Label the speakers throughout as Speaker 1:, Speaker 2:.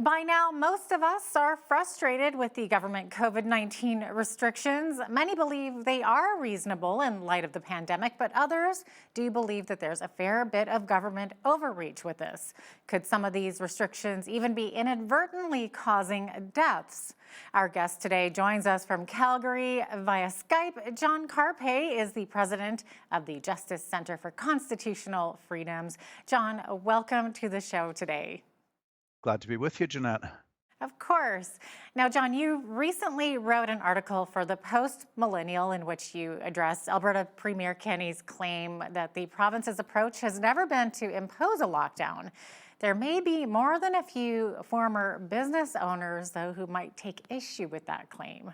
Speaker 1: By now, most of us are frustrated with the government COVID-19 restrictions. Many believe they are reasonable in light of the pandemic, but others do believe that there's a fair bit of government overreach with this. Could some of these restrictions even be inadvertently causing deaths? Our guest today joins us from Calgary via Skype. John Carpay is the president of the Justice Center for Constitutional Freedoms. John, welcome to the show today.
Speaker 2: Glad to be with you, Jeanette.
Speaker 1: Of course. Now, John, you recently wrote an article for the Post-Millennial in which you addressed Alberta Premier Kenney's claim that the province's approach has never been to impose a lockdown. There may be more than a few former business owners, though, who might take issue with that claim.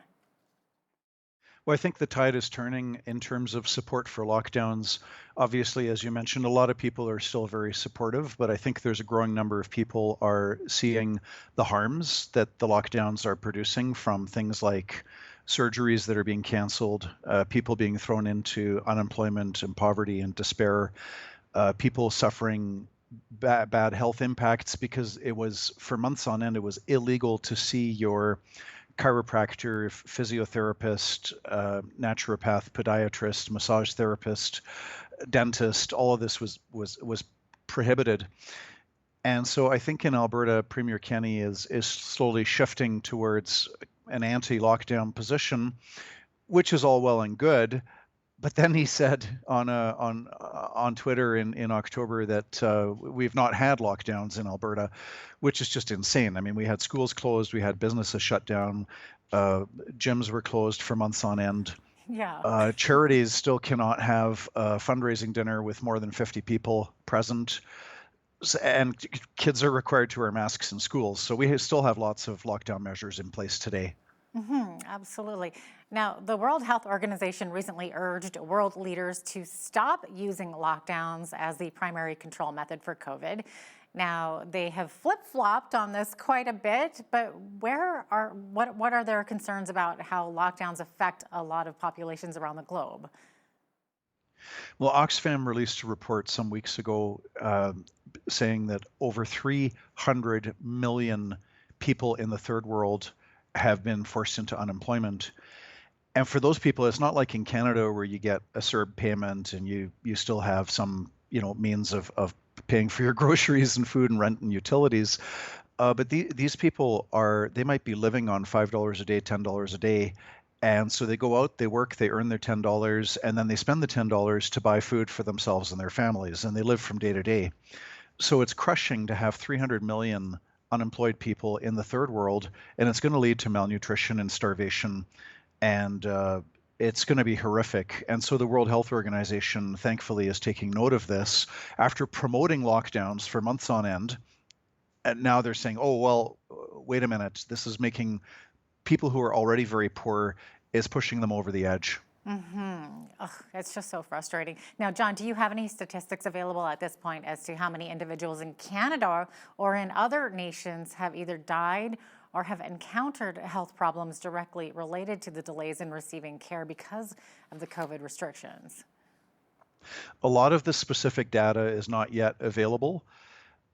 Speaker 2: Well, I think the tide is turning in terms of support for lockdowns. Obviously, as you mentioned, a lot of people are still very supportive, but I think there's a growing number of people are seeing the harms that the lockdowns are producing, from things like surgeries that are being canceled, people being thrown into unemployment and poverty and despair, people suffering bad health impacts because it was, for months on end, it was illegal to see your chiropractor, physiotherapist, naturopath, podiatrist, massage therapist, dentist. All of this was prohibited. And so I think in Alberta, Premier Kenney is slowly shifting towards an anti-lockdown position, which is all well and good. But then he said on Twitter in October that we've not had lockdowns in Alberta, which is just insane. I mean, we had schools closed, we had businesses shut down, gyms were closed for months on end.
Speaker 1: Yeah.
Speaker 2: Charities still cannot have a fundraising dinner with more than 50 people present, and kids are required to wear masks in schools. So we still have lots of lockdown measures in place today.
Speaker 1: Absolutely. Now, the World Health Organization recently urged world leaders to stop using lockdowns as the primary control method for COVID. Now, they have flip-flopped on this quite a bit, but what are their concerns about how lockdowns affect a lot of populations around the globe?
Speaker 2: Well, Oxfam released a report some weeks ago saying that over 300 million people in the third world have been forced into unemployment. And for those people, it's not like in Canada where you get a CERB payment and you still have some, means of paying for your groceries and food and rent and utilities. But these people they might be living on $5 a day, $10 a day. And so they go out, they work, they earn their $10, and then they spend the $10 to buy food for themselves and their families, and they live from day to day. So it's crushing to have 300 million unemployed people in the third world, and it's going to lead to malnutrition and starvation, and it's going to be horrific. And so the World Health Organization, thankfully, is taking note of this after promoting lockdowns for months on end. And now they're saying, oh, well, wait a minute, this is making people who are already very poor, is pushing them over the edge.
Speaker 1: Ugh, it's just so frustrating. Now, John, do you have any statistics available at this point as to how many individuals in Canada or in other nations have either died or have encountered health problems directly related to the delays in receiving care because of the COVID restrictions?
Speaker 2: A lot of the specific data is not yet available.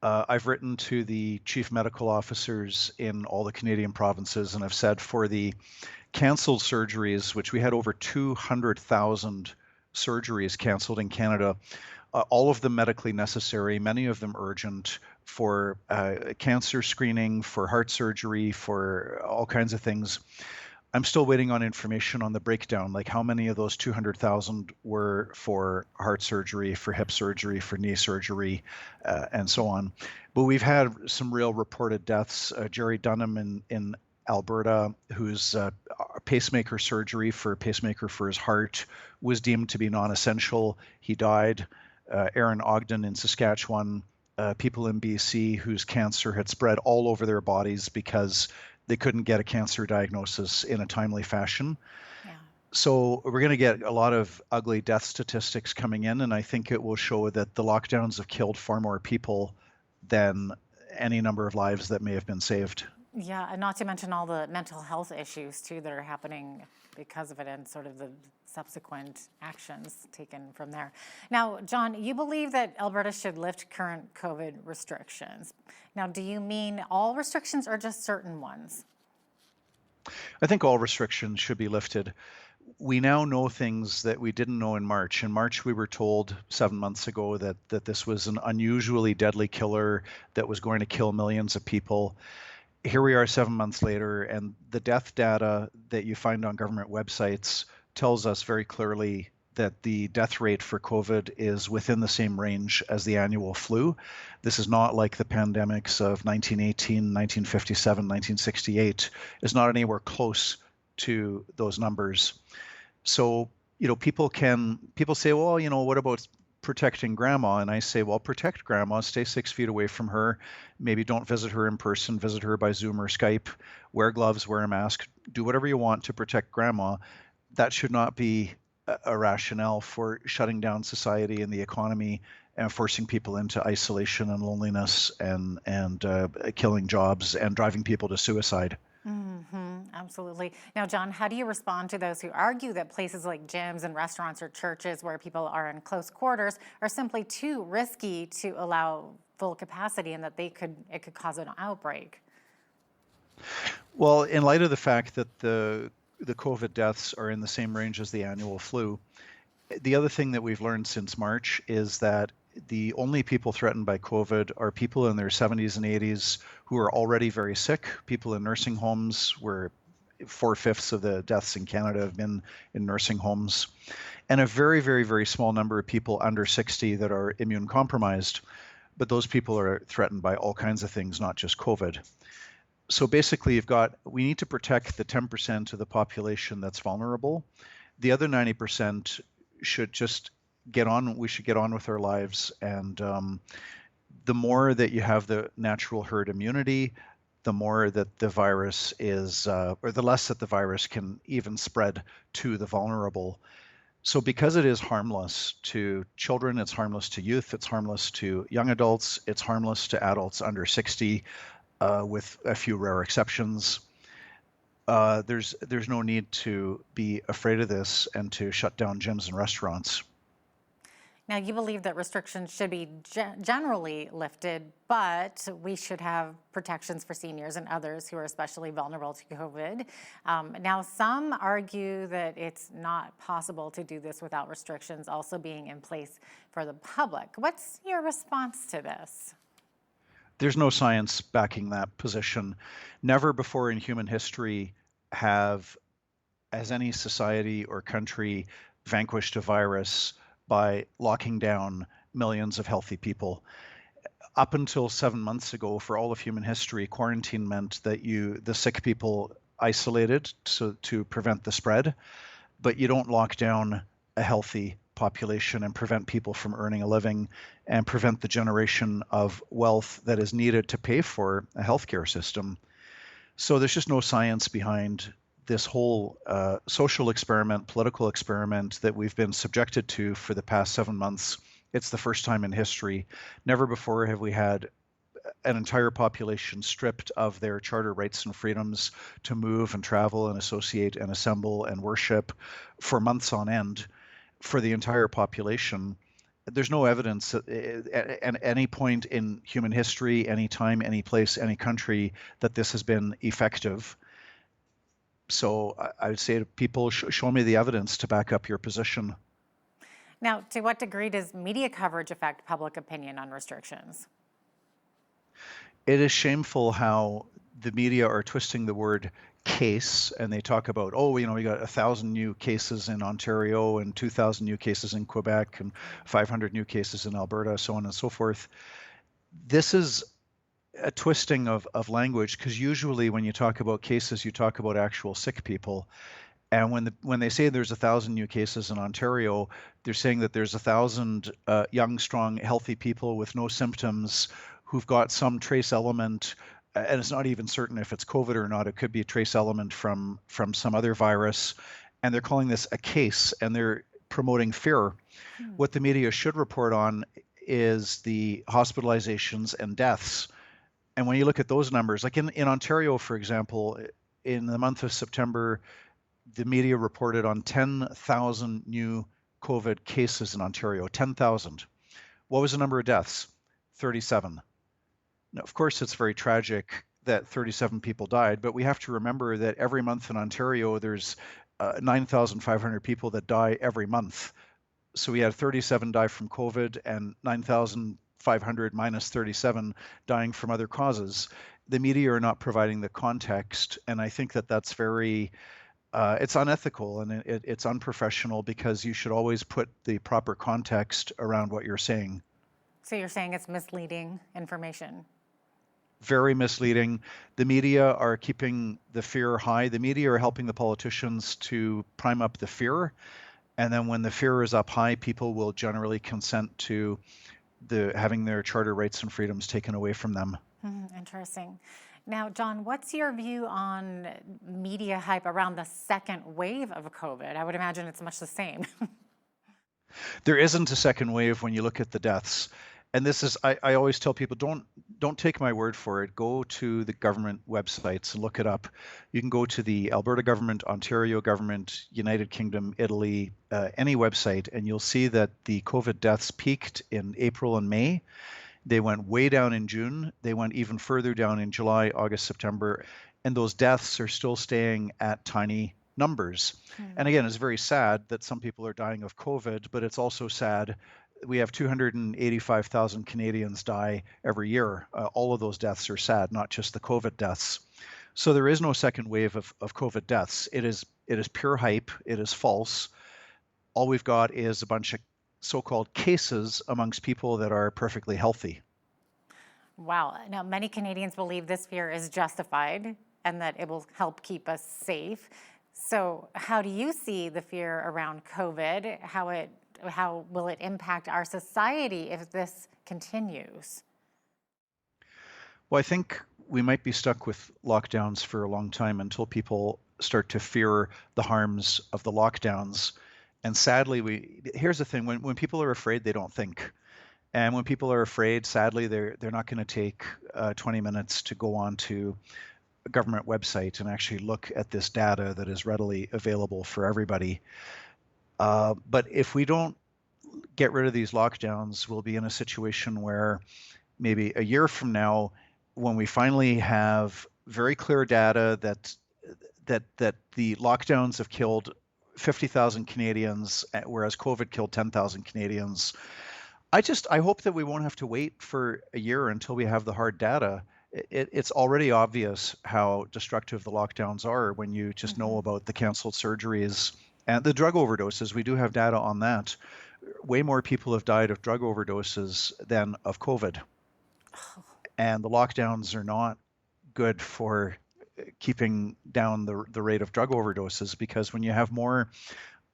Speaker 2: I've written to the chief medical officers in all the Canadian provinces, and I've said for the canceled surgeries, which we had over 200,000 surgeries canceled in Canada, all of them medically necessary, many of them urgent, for cancer screening, for heart surgery, for all kinds of things. I'm still waiting on information on the breakdown, like how many of those 200,000 were for heart surgery, for hip surgery, for knee surgery, and so on. But we've had some real reported deaths. Jerry Dunham in Alberta, whose pacemaker surgery for a pacemaker for his heart was deemed to be non-essential. He died. Aaron Ogden in Saskatchewan, people in BC whose cancer had spread all over their bodies because they couldn't get a cancer diagnosis in a timely fashion.
Speaker 1: Yeah.
Speaker 2: So we're going to get a lot of ugly death statistics coming in, and I think it will show that the lockdowns have killed far more people than any number of lives that may have been saved.
Speaker 1: Yeah, and not to mention all the mental health issues too that are happening because of it and sort of the subsequent actions taken from there. Now, John, you believe that Alberta should lift current COVID restrictions. Now, do you mean all restrictions or just certain ones?
Speaker 2: I think all restrictions should be lifted. We now know things that we didn't know in March. In March, we were told 7 months ago that this was an unusually deadly killer that was going to kill millions of people. Here we are 7 months later, and the death data that you find on government websites tells us very clearly that the death rate for COVID is within the same range as the annual flu. This is not like the pandemics of 1918, 1957, 1968. It's not anywhere close to those numbers. So, people say, well, what about protecting grandma? And I say, well, protect grandma, stay 6 feet away from her. Maybe don't visit her in person, visit her by Zoom or Skype, wear gloves, wear a mask, do whatever you want to protect grandma. That should not be a rationale for shutting down society and the economy and forcing people into isolation and loneliness and killing jobs and driving people to suicide.
Speaker 1: Absolutely. Now, John, how do you respond to those who argue that places like gyms and restaurants or churches where people are in close quarters are simply too risky to allow full capacity and that it could cause an outbreak?
Speaker 2: Well, in light of the fact that the COVID deaths are in the same range as the annual flu, the other thing that we've learned since March is that the only people threatened by COVID are people in their 70s and 80s who are already very sick, people in nursing homes, where 4/5 of the deaths in Canada have been in nursing homes, and a very, very, very small number of people under 60 that are immune compromised. But those people are threatened by all kinds of things, not just COVID. So basically, we need to protect the 10% of the population that's vulnerable. The other 90% should just we should get on with our lives. And the more that you have the natural herd immunity, the more that the virus or the less that the virus can even spread to the vulnerable. So because it is harmless to children, it's harmless to youth, it's harmless to young adults, it's harmless to adults under 60, with a few rare exceptions. There's no need to be afraid of this and to shut down gyms and restaurants.
Speaker 1: Now, you believe that restrictions should be generally lifted, but we should have protections for seniors and others who are especially vulnerable to COVID. Now, some argue that it's not possible to do this without restrictions also being in place for the public. What's your response to this?
Speaker 2: There's no science backing that position. Never before in human history has any society or country vanquished a virus by locking down millions of healthy people. Up until 7 months ago, for all of human history, quarantine meant that the sick people isolated to prevent the spread, but you don't lock down a healthy population and prevent people from earning a living and prevent the generation of wealth that is needed to pay for a healthcare system. So there's just no science behind this whole social experiment, political experiment that we've been subjected to for the past 7 months. It's the first time in history. Never before have we had an entire population stripped of their charter rights and freedoms to move and travel and associate and assemble and worship for months on end for the entire population. There's no evidence at any point in human history, any time, any place, any country that this has been effective. So I would say to people, show me the evidence to back up your position.
Speaker 1: Now, to what degree does media coverage affect public opinion on restrictions?
Speaker 2: It is shameful how the media are twisting the word case, and they talk about, we got 1,000 new cases in Ontario and 2,000 new cases in Quebec and 500 new cases in Alberta, so on and so forth. This is a twisting of language, because usually when you talk about cases, you talk about actual sick people. And when they say there's 1,000 new cases in Ontario, they're saying that there's 1,000 young, strong, healthy people with no symptoms who've got some trace element, and it's not even certain if it's COVID or not. It could be a trace element from some other virus, and they're calling this a case, and they're promoting fear. What the media should report on is the hospitalizations and deaths. And when you look at those numbers, like in Ontario, for example, in the month of September, the media reported on 10,000 new COVID cases in Ontario. 10,000. What was the number of deaths? 37. Now, of course, it's very tragic that 37 people died, but we have to remember that every month in Ontario, there's 9,500 people that die every month. So we had 37 die from COVID and 9,500 minus 37 dying from other causes. The media are not providing the context, and I think that that's very it's unethical and it's unprofessional because you should always put the proper context around what you're saying.
Speaker 1: So you're saying it's misleading information?
Speaker 2: Very misleading. The media are keeping the fear high. The media are helping the politicians to prime up the fear. And then when the fear is up high, people will generally consent to having their charter rights and freedoms taken away from them.
Speaker 1: Interesting. Now, John, what's your view on media hype around the second wave of COVID? I would imagine it's much the same.
Speaker 2: There isn't a second wave when you look at the deaths. And this is, I always tell people, don't take my word for it. Go to the government websites and look it up. You can go to the Alberta government, Ontario government, United Kingdom, Italy, any website, and you'll see that the COVID deaths peaked in April and May. They went way down in June. They went even further down in July, August, September. And those deaths are still staying at tiny numbers. And again, it's very sad that some people are dying of COVID, but it's also sad we have 285,000 Canadians die every year. All of those deaths are sad, not just the COVID deaths. So there is no second wave of COVID deaths. It is pure hype. It is false. All we've got is a bunch of so-called cases amongst people that are perfectly healthy.
Speaker 1: Wow. Now, many Canadians believe this fear is justified and that it will help keep us safe. So how do you see the fear around COVID? How will it impact our society if this continues?
Speaker 2: Well, I think we might be stuck with lockdowns for a long time until people start to fear the harms of the lockdowns. And sadly, here's the thing, when people are afraid, they don't think. And when people are afraid, sadly, they're not going to take 20 minutes to go on to a government website and actually look at this data that is readily available for everybody. But if we don't get rid of these lockdowns, we'll be in a situation where maybe a year from now, when we finally have very clear data that the lockdowns have killed 50,000 Canadians, whereas COVID killed 10,000 Canadians. I hope that we won't have to wait for a year until we have the hard data. It's already obvious how destructive the lockdowns are when you just know about the canceled surgeries and the drug overdoses. We do have data on that. Way more people have died of drug overdoses than of COVID. And the lockdowns are not good for keeping down the rate of drug overdoses, because when you have more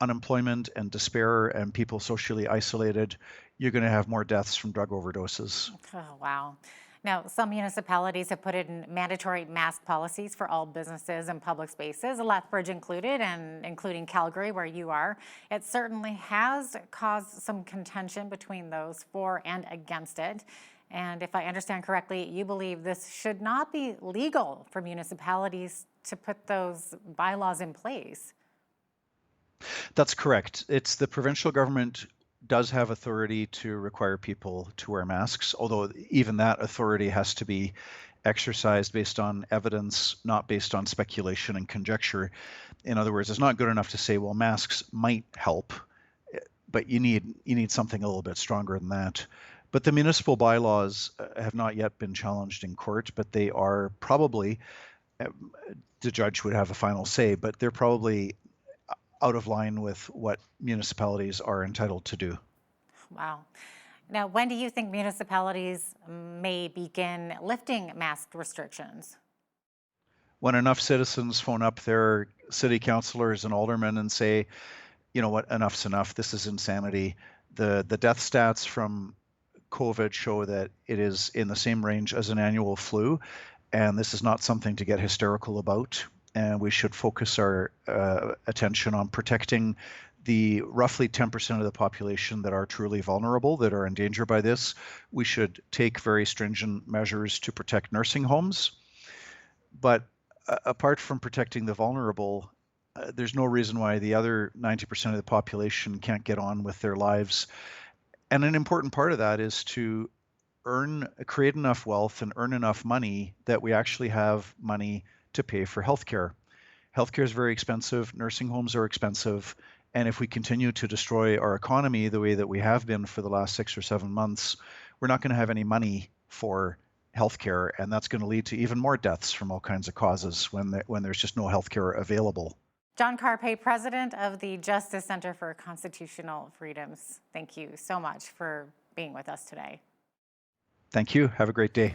Speaker 2: unemployment and despair and people socially isolated, you're going to have more deaths from drug overdoses.
Speaker 1: Oh, wow. Now, some municipalities have put in mandatory mask policies for all businesses and public spaces, Lethbridge included, and including Calgary, where you are. It certainly has caused some contention between those for and against it. And if I understand correctly, you believe this should not be legal for municipalities to put those bylaws in place.
Speaker 2: That's correct. It's the provincial government does have authority to require people to wear masks, although even that authority has to be exercised based on evidence, not based on speculation and conjecture. In other words, it's not good enough to say, well, masks might help, but you need something a little bit stronger than that. But the municipal bylaws have not yet been challenged in court, but they are probably, the judge would have a final say, but they're probably out of line with what municipalities are entitled to do.
Speaker 1: Wow. Now, when do you think municipalities may begin lifting mask restrictions?
Speaker 2: When enough citizens phone up their city councilors and aldermen and say, you know what, enough's enough, this is insanity. The death stats from COVID show that it is in the same range as an annual flu, and this is not something to get hysterical about. And we should focus our attention on protecting the roughly 10% of the population that are truly vulnerable, that are in danger by this, we should take very stringent measures to protect nursing homes. But apart from protecting the vulnerable, there's no reason why the other 90% of the population can't get on with their lives. And an important part of that is to create enough wealth and earn enough money that we actually have money to pay for healthcare. Healthcare is very expensive, nursing homes are expensive, and if we continue to destroy our economy the way that we have been for the last 6 or 7 months, we're not going to have any money for healthcare, and that's going to lead to even more deaths from all kinds of causes when there's just no healthcare available.
Speaker 1: John Carpay, president of the Justice Center for Constitutional Freedoms. Thank you so much for being with us today.
Speaker 2: Thank you. Have a great day.